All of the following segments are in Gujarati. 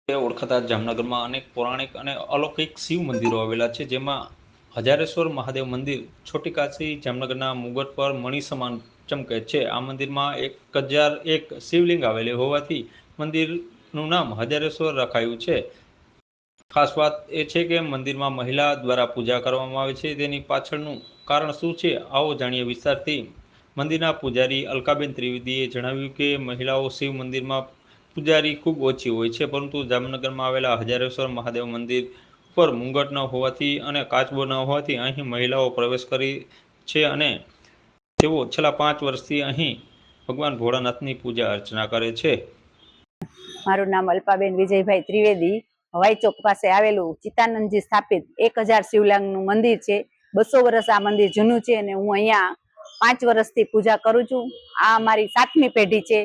ઓળખાતા જામનગરમાં અનેક પૌરાણિક અને અલૌકિક શિવ મંદિરો આવેલા છે, જેમાં હજારેશ્વર મહાદેવ મંદિર છોટી કાશી જામનગરના મુગટ પર મણિ સમાન ચમકે છે. આ મંદિરમાં 1001 શિવલિંગ આવેલી હોવાથી મંદિરનું નામ હજારેશ્વર રખાયું છે. ખાસ વાત એ છે કે મંદિરમાં મહિલા દ્વારા પૂજા કરવામાં આવે છે. તેની પાછળનું કારણ શું છે, આવો જાણીએ વિસ્તારથી. મંદિરના પૂજારી અલકાબેન ત્રિવેદીએ જણાવ્યું કે મહિલાઓ શિવ મંદિરમાં પૂજારી ખૂબ ઓછી હોય છે, પરંતુ જામનગરમાં આવેલા હજારેશ્વર મહાદેવ મંદિર ઉપર મુંગટ ન હોવાથી અને કાચબો ન હોવાથી અહીં મહિલાઓ પ્રવેશ કરી છે અને તેઓ છેલ્લા 5 વર્ષથી અહીં ભગવાન ભોળાનાથની પૂજા અર્ચના કરે છે. મારું નામ અલ્પાબેન વિજયભાઈ ત્રિવેદી. હવાઈ ચોક પાસે આવેલું ચિત્તાનંદજી સ્થાપિત 1000 શિવલિંગનું મંદિર છે. 200 વર્ષ આ મંદિર જૂનું છે અને હું અહીંયા 5 વર્ષથી પૂજા કરું છું. આ મારી 7મી પેઢી છે.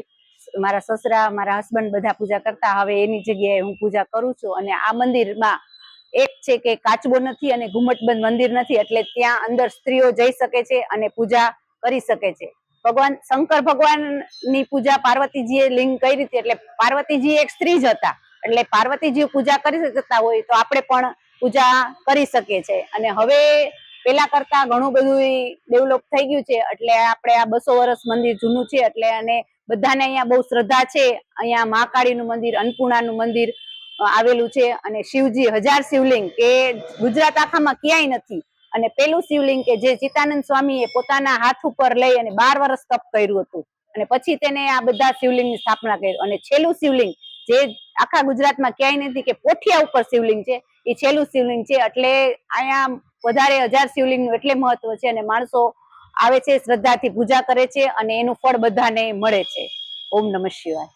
મારા સસરા, મારા હસબન્ડ બધા પૂજા કરતા, હવે એની જગ્યાએ હું પૂજા કરું છું. અને આ મંદિરમાં એક છે કે કાચબો નથી અને ઘુમટબંધ મંદિર નથી, એટલે ત્યાં અંદર સ્ત્રીઓ જઈ શકે છે અને પૂજા કરી શકે છે. ભગવાન શંકર ભગવાનની પૂજા પાર્વતીજીએ લિંગ કઈ રીતે, એટલે પાર્વતીજી એક સ્ત્રી જ હતા, એટલે પાર્વતીજી પૂજા કરી શકતા હોય તો આપણે પણ પૂજા કરી શકીએ છીએ. અને હવે પેલા કરતા ઘણું બધું ડેવલપ થઈ ગયું છે, એટલે આપણે આ 200 વર્ષ મંદિર જૂનું છે, એટલે અને બધાને અહીંયા બહુ શ્રદ્ધા છે. અહીંયા મહાકાળીનું મંદિર, અન્નપૂર્ણાનું મંદિર આવેલું છે અને શિવજી 1000 શિવલિંગ કે ગુજરાત આખામાં ક્યાંય નથી. અને પેલું શિવલિંગ કે જે ચિત્તાનંદ સ્વામીએ પોતાના હાથ ઉપર લઈ અને 12 વર્ષ તપ કર્યું હતું અને પછી તેને આ બધા શિવલિંગની સ્થાપના કરી. અને છેલ્લું શિવલિંગ જે આખા ગુજરાતમાં ક્યાંય નથી કે પોઠિયા ઉપર શિવલિંગ છે, એ છેલ્લું શિવલિંગ છે. એટલે અહીંયા વધારે 1000 શિવલિંગનું એટલે મહત્વ છે અને માણસો આવે છે, શ્રદ્ધાથી પૂજા કરે છે અને એનું ફળ બધાને મળે છે. ઓમ નમઃ શિવાય.